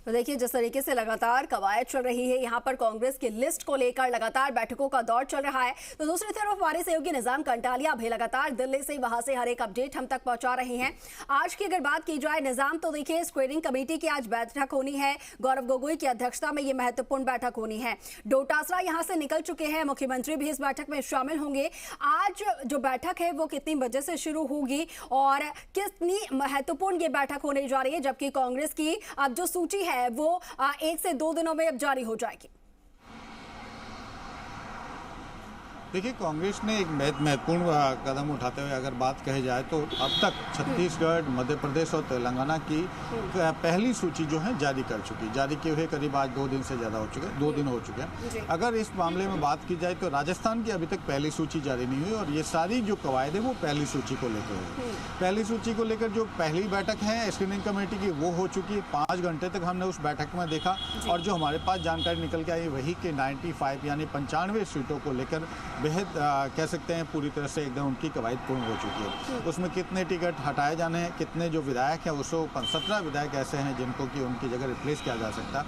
तो देखिए, जिस तरीके से लगातार कवायद चल रही है, यहाँ पर कांग्रेस की लिस्ट को लेकर लगातार बैठकों का दौर चल रहा है, तो दूसरी तरफ हमारे सहयोगी निजाम कंटालिया भी लगातार दिल्ली से वहां से हर एक अपडेट हम तक पहुंचा रहे हैं। आज की अगर बात की जाए निजाम, तो देखिए स्क्रीनिंग कमेटी की आज बैठक होनी है। गौरव गोगोई की अध्यक्षता में ये महत्वपूर्ण बैठक होनी है। डोटासरा यहाँ से निकल चुके हैं, मुख्यमंत्री भी इस बैठक में शामिल होंगे। आज जो बैठक है वो कितनी बजे से शुरू होगी और कितनी महत्वपूर्ण ये बैठक होने जा रही है, जबकि कांग्रेस की अब जो सूची है वो 1 से 2 दिनों में अब जारी हो जाएगी। देखिए, कांग्रेस ने एक महत्वपूर्ण कदम उठाते हुए अगर बात कही जाए तो अब तक छत्तीसगढ़, मध्य प्रदेश और तेलंगाना की पहली सूची जो है जारी कर चुकी। जारी किए हुए करीब आज 2 दिन से ज़्यादा हो चुके हैं, 2 दिन हो चुके हैं। अगर इस मामले में बात की जाए तो राजस्थान की अभी तक पहली सूची जारी नहीं हुई और ये सारी जो कवायद है वो पहली सूची को लेकर हुई। पहली सूची को लेकर जो पहली बैठक है स्क्रीनिंग कमेटी की वो हो चुकी है। 5 घंटे तक हमने उस बैठक में देखा और जो हमारे पास जानकारी निकल के आई वही कि 95 यानी 95 सीटों को लेकर बेहद कह सकते हैं पूरी तरह से एकदम उनकी कवायद पूर्ण हो चुकी है। उसमें कितने टिकट हटाए जाने हैं, कितने जो विधायक हैं, 17 विधायक ऐसे हैं जिनको कि उनकी जगह रिप्लेस किया जा सकता।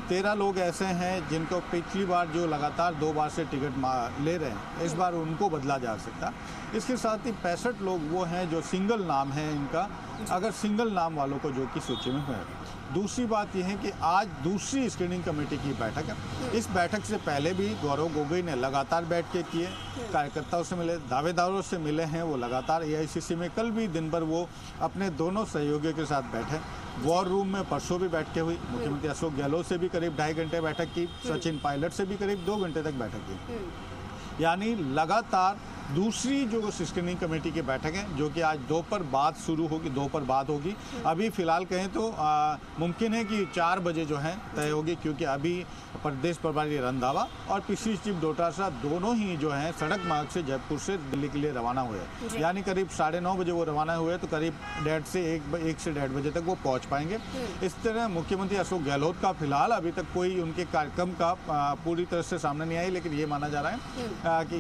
13 लोग ऐसे हैं जिनको पिछली बार जो लगातार 2 बार से टिकट ले रहे हैं, इस बार उनको बदला जा सकता। इसके साथ ही 65 लोग वो हैं जो सिंगल नाम है इनका, अगर सिंगल नाम वालों को जो कि सूची में है। दूसरी बात यह है कि आज दूसरी स्क्रीनिंग कमेटी की बैठक है। इस बैठक से पहले भी गौरव गोगोई ने लगातार बैठ के किए, कार्यकर्ताओं से मिले, दावेदारों से मिले हैं वो लगातार। AICC में कल भी दिन भर वो अपने दोनों सहयोगियों के साथ बैठे। वॉर रूम में परसों भी बैठकें हुई। मुख्यमंत्री अशोक गहलोत से भी करीब 2.5 घंटे बैठक की, सचिन पायलट से भी करीब 2 घंटे तक बैठक की। यानी लगातार दूसरी जो स्क्रीनिंग कमेटी की बैठक है जो कि आज दोपहर बाद शुरू होगी, दोपहर बाद होगी। अभी फिलहाल कहें तो मुमकिन है कि 4 बजे जो है तय होगी, क्योंकि अभी प्रदेश प्रभारी रंधावा और पीसी चीफ डोटासरा दोनों ही जो हैं सड़क मार्ग से जयपुर से दिल्ली के लिए रवाना हुए। यानी करीब 9:30 बजे वो रवाना हुए तो करीब 1 से 1:30 बजे तक वो पहुंच पाएंगे। इस तरह मुख्यमंत्री अशोक गहलोत का फिलहाल अभी तक कोई उनके कार्यक्रम का पूरी तरह से सामने नहीं आई, लेकिन ये माना जा रहा है कि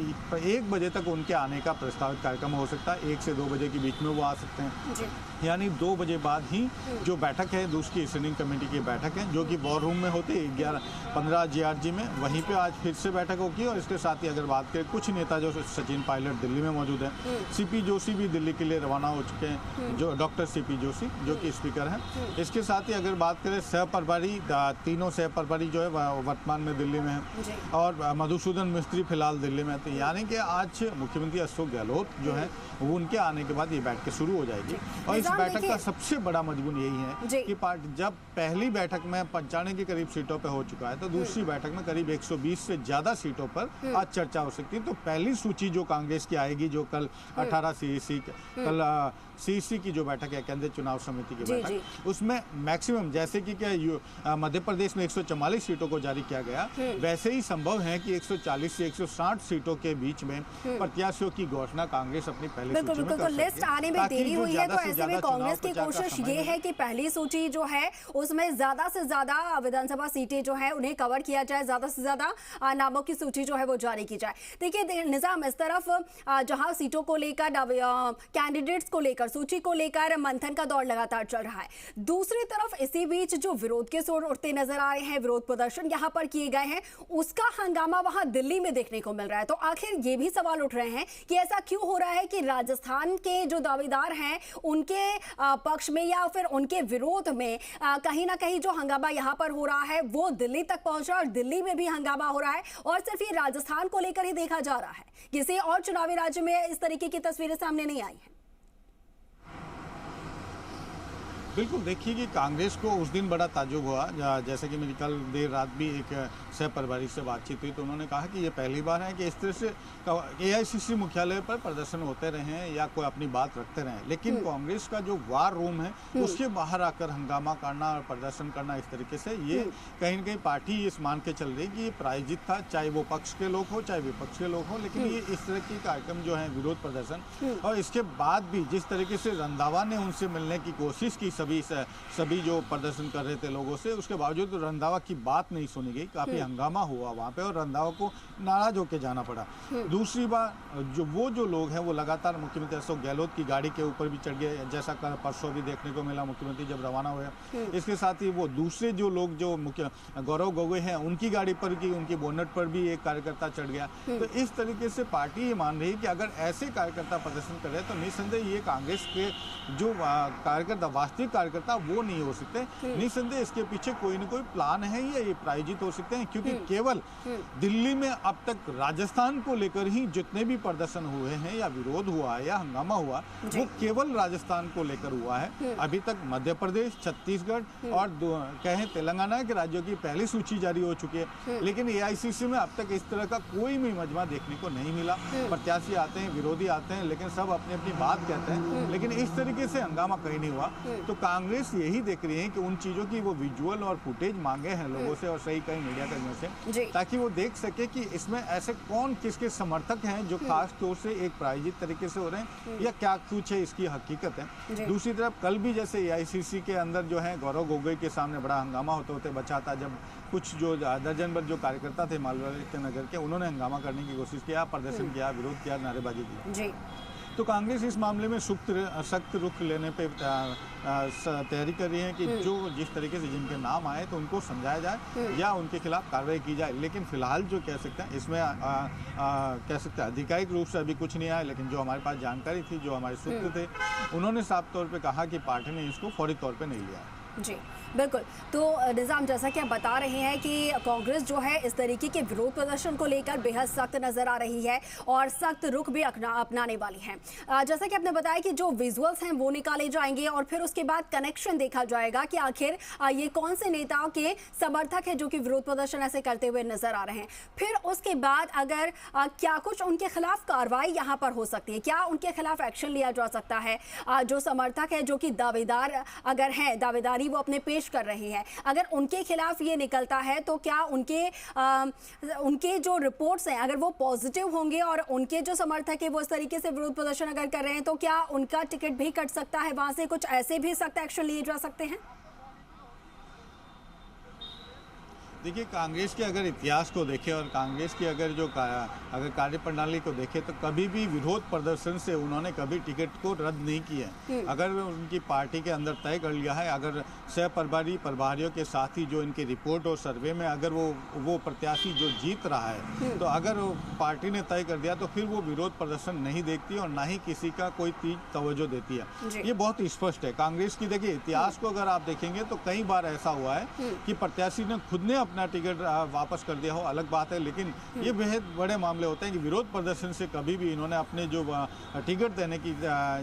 1 बजे तक उनके आने का प्रस्तावित कार्यक्रम हो सकता है। 1 से 2 बजे के बीच में वो आ सकते हैं। यानी 2 बजे बाद ही जो बैठक है दूसरी स्क्रीनिंग कमेटी की बैठक है जो कि वॉर रूम में होती है 11:15 GRG में, वहीं पे आज फिर से बैठक होगी। और इसके साथ ही अगर बात करें कुछ नेता जो सचिन पायलट दिल्ली में मौजूद हैं, CP जोशी भी दिल्ली के लिए रवाना हो चुके हैं, जो डॉक्टर CP जोशी जो कि स्पीकर हैं। इसके साथ ही अगर बात करें सह प्रभारी, तीनों सह प्रभारी जो है वर्तमान में दिल्ली में है और मधुसूदन मिस्त्री फिलहाल दिल्ली में। तो यानी कि आज मुख्यमंत्री अशोक गहलोत जो है वो उनके आने के बाद ये बैठक शुरू हो जाएगी। और इस बैठक का सबसे बड़ा मजमून यही है कि पार्टी जब पहली बैठक में 95 के करीब सीटों पर हो चुका है तो दूसरी बैठक में करीब 120 से ज्यादा सीटों पर आज चर्चा हो सकती है। तो पहली सूची जो कांग्रेस की आएगी, जो कल 18 CEC कल CEC की जो बैठक है केंद्रीय चुनाव समिति की बैठक, उसमें मैक्सिमम जैसे कि क्या मध्य प्रदेश में 144 सीटों को जारी किया गया, वैसे ही संभव है कि 140 से 160 सीटों के बीच में प्रत्याशियों की घोषणा कांग्रेस अपनी पहली सूची में कर सकती है। लिस्ट आने में देरी हुई है तो ऐसे में कांग्रेस की कोशिश ये है कि पहली सूची जो है उसमें ज्यादा से ज्यादा विधानसभा सीटें जो है उन्हें कवर किया जाए, ज्यादा से ज्यादा नामों की सूची जो है वो जारी की जाए। देखिए निजाम, इस तरफ जहां सीटों को लेकर, कैंडिडेट्स को लेकर, सूची को लेकर मंथन का दौर लगातार चल रहा है, दूसरी तरफ इसी बीच जो विरोध के सुर उठते नजर आ रहे हैं, विरोध प्रदर्शन यहां पर किए गए हैं, उसका हंगामा वहां दिल्ली में देखने को मिल रहा है। तो आखिर ये भी सवाल उठ रहे हैं कि ऐसा क्यों हो रहा है कि राजस्थान के जो दावेदार हैं उनके पक्ष में या फिर उनके विरोध में कहीं ना कहीं जो हंगामा यहां पर हो रहा है वो दिल्ली तक पहुंच रहा है और दिल्ली में भी हंगामा हो रहा है। और सिर्फ ये राजस्थान को लेकर ही देखा जा रहा है, किसी और चुनावी राज्य में इस तरीके की तस्वीरें सामने नहीं आई हैं। बिल्कुल, देखिए कि कांग्रेस को उस दिन बड़ा ताज्जुब हुआ, जैसे कि मेरी कल देर रात भी एक सह प्रभारी से बातचीत हुई तो उन्होंने कहा कि ये पहली बार है कि इस तरह से AICC मुख्यालय पर प्रदर्शन होते रहे हैं या कोई अपनी बात रखते रहे, लेकिन कांग्रेस का जो वार रूम है उसके बाहर आकर हंगामा करना और प्रदर्शन करना इस तरीके से, ये कहीं ना कहीं पार्टी इस मान के चल रही कि ये प्रायोजित था, चाहे वो पक्ष के लोग हो चाहे विपक्ष के लोग हो, लेकिन ये इस तरह के कार्यक्रम जो है विरोध प्रदर्शन। और इसके बाद भी जिस तरीके से रंधावा ने उनसे मिलने की कोशिश की सभी जो प्रदर्शन कर रहे थे लोगों से, उसके बावजूद रंधावा की बात नहीं सुनी गई। काफी हंगामा हुआ वहाँ पे और रंधावा को नाराज होकर जाना पड़ा। दूसरी बात, जो लोग हैं वो लगातार मुख्यमंत्री अशोक गहलोत की गाड़ी के ऊपर भी चढ़ गए, जैसा कल परसों भी देखने को मिला मुख्यमंत्री जब रवाना हुए। इसके साथ ही वो दूसरे जो लोग जो मुख्य गौरव गोगोई हैं उनकी गाड़ी पर की, उनकी बोनट पर भी एक कार्यकर्ता चढ़ गया। तो इस तरीके से पार्टी ये मान रही है कि अगर ऐसे कार्यकर्ता प्रदर्शन कर रहे हैं तो निस्संदेह ये कांग्रेस के जो कार्यकर्ता, वास्तविक कार्यकर्ता वो नहीं हो सकते। निस्संदेह इसके पीछे कोई न कोई प्लान है या ये प्रायोजित हो सकते हैं, क्योंकि केवल दिल्ली में अब तक राजस्थान को लेकर ही जितने भी प्रदर्शन हुए हैं या विरोध हुआ है या हंगामा हुआ, वो केवल राजस्थान को लेकर हुआ है। अभी तक मध्य प्रदेश, छत्तीसगढ़ और कहें तेलंगाना के राज्यों की पहली सूची जारी हो चुकी है, लेकिन एआईसीसी में अब तक इस तरह का कोई भी मजमा देखने को नहीं मिला। प्रत्याशी आते हैं, विरोधी आते हैं, लेकिन सब अपनी अपनी बात कहते हैं, लेकिन इस तरीके से हंगामा कहीं नहीं हुआ। तो कांग्रेस यही देख रही है कि उन चीजों की वो विजुअल और फुटेज मांगे हैं लोगों से और सही कई मीडिया कर्मियों से, ताकि वो देख सके कि इसमें ऐसे कौन किसके समर्थक हैं जो खास तौर से एक प्रायोजित तरीके से हो रहे हैं या क्या कुछ है इसकी हकीकत है। दूसरी तरफ कल भी जैसे एआईसीसी के अंदर जो है गौरव गोगोई के सामने बड़ा हंगामा होते बचा था, जब कुछ जो दर्जन भर जो कार्यकर्ता थे मालवा नगर के, उन्होंने हंगामा करने की कोशिश किया, प्रदर्शन किया, विरोध किया, नारेबाजी की। तो कांग्रेस इस मामले में सख्त रुख लेने पे तैयारी कर रही है कि जो जिस तरीके से जिनके नाम आए तो उनको समझाया जाए या उनके खिलाफ कार्रवाई की जाए। लेकिन फिलहाल जो कह सकते हैं इसमें कह सकते हैं आधिकारिक रूप से अभी कुछ नहीं आया, लेकिन जो हमारे पास जानकारी थी, जो हमारे सूत्र थे, उन्होंने साफ तौर पे कहा कि पार्टी ने इसको फौरी तौर पे नहीं लिया। जी बिल्कुल। तो निज़ाम, जैसा कि आप बता रहे हैं कि कांग्रेस जो है इस तरीके के विरोध प्रदर्शन को लेकर बेहद सख्त नजर आ रही है और सख्त रुख भी अपनाने वाली है। जैसा कि आपने बताया कि जो विजुअल्स हैं वो निकाले जाएंगे और फिर उसके बाद कनेक्शन देखा जाएगा कि आखिर ये कौन से नेताओं के समर्थक हैं जो कि विरोध प्रदर्शन ऐसे करते हुए नजर आ रहे हैं। फिर उसके बाद अगर क्या कुछ उनके खिलाफ कार्रवाई यहाँ पर हो सकती है, क्या उनके खिलाफ एक्शन लिया जा सकता है। जो समर्थक है, जो कि दावेदार अगर हैं, दावेदारी वो अपने पेश कर रहे हैं, अगर उनके खिलाफ ये निकलता है तो क्या उनके जो रिपोर्ट्स हैं अगर वो पॉजिटिव होंगे और उनके जो समर्थक है वो इस तरीके से विरोध प्रदर्शन अगर कर रहे हैं तो क्या उनका टिकट भी कट सकता है, वहां से कुछ ऐसे भी सख्त एक्शन लिए जा सकते हैं। देखिए, कांग्रेस के अगर इतिहास को देखें और कांग्रेस की अगर अगर कार्यप्रणाली को देखें तो कभी भी विरोध प्रदर्शन से उन्होंने कभी टिकट को रद्द नहीं किया है। अगर उनकी पार्टी के अंदर तय कर लिया है, अगर सह प्रभारियों के साथ ही जो इनकी रिपोर्ट और सर्वे में अगर वो प्रत्याशी जो जीत रहा है तो अगर पार्टी ने तय कर दिया तो फिर वो विरोध प्रदर्शन नहीं देखती और ना ही किसी का कोई तीज तवज्जो देती है। ये बहुत स्पष्ट है कांग्रेस की। देखिए, इतिहास को अगर आप देखेंगे तो कई बार ऐसा हुआ है कि प्रत्याशी ने खुद ने अपना टिकट वापस कर दिया हो, अलग बात है, लेकिन ये बेहद बड़े मामले होते हैं कि विरोध प्रदर्शन से कभी भी इन्होंने अपने जो टिकट देने की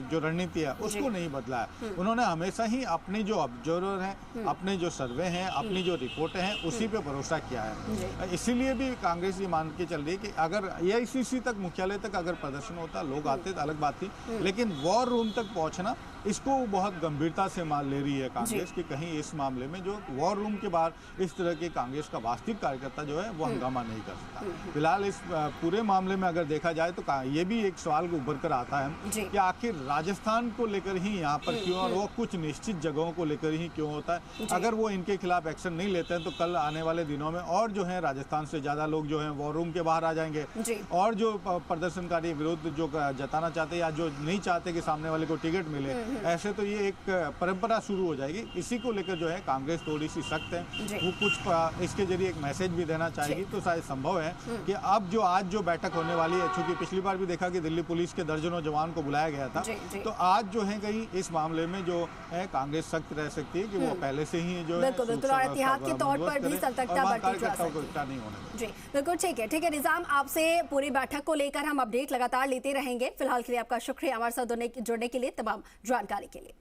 जो रणनीति है उसको नहीं बदला है। उन्होंने हमेशा ही अपने जो ऑब्जर्वर हैं, अपने जो सर्वे हैं, अपनी जो रिपोर्टें हैं उसी पे भरोसा किया है। इसीलिए भी कांग्रेस ये मान के चल रही है कि अगर एआईसीसी तक, मुख्यालय तक अगर प्रदर्शन होता, लोग आते तो अलग बात थी, लेकिन वॉर रूम तक पहुंचना इसको बहुत गंभीरता से मान ले रही है कांग्रेस कि कहीं इस मामले में जो वॉर रूम के बाहर इस तरह के कांग्रेस का वास्तविक कार्यकर्ता जो है वो हंगामा नहीं कर सकता। फिलहाल इस पूरे मामले में अगर देखा जाए तो ये भी एक सवाल उभर कर आता है कि आखिर राजस्थान को लेकर ही यहाँ पर क्यों और वो कुछ निश्चित जगहों को लेकर ही क्यों होता है। अगर वो इनके खिलाफ एक्शन नहीं लेते हैं तो कल आने वाले दिनों में और जो है राजस्थान से ज्यादा लोग जो है वॉर रूम के बाहर आ जाएंगे और जो प्रदर्शनकारी विरोध जो जताना चाहते या जो नहीं चाहते कि सामने वाले को टिकट मिले, ऐसे तो ये एक परंपरा शुरू हो जाएगी। इसी को लेकर जो है कांग्रेस थोड़ी सी सख्त है, वो कुछ इसके जरिए एक मैसेज भी देना चाहेगी। तो शायद संभव है कि अब जो आज जो बैठक होने वाली है, चूंकि पिछली बार भी देखा कि दिल्ली पुलिस के दर्जनों जवान को बुलाया गया था, तो आज जो है कहीं इस मामले में जो है कांग्रेस सख्त रह सकती है कि वो पहले से ही जो बिल्कुल एहतियात के तौर पर भी सतर्कता बरती जा सकती है। नहीं होने जी बिल्कुल, ठीक है निजाम, आपसे पूरी बैठक को लेकर हम अपडेट लगातार लेते रहेंगे। फिलहाल के लिए आपका शुक्रिया हमारे साथ जुड़ने के लिए, तमाम जानकारी के लिए।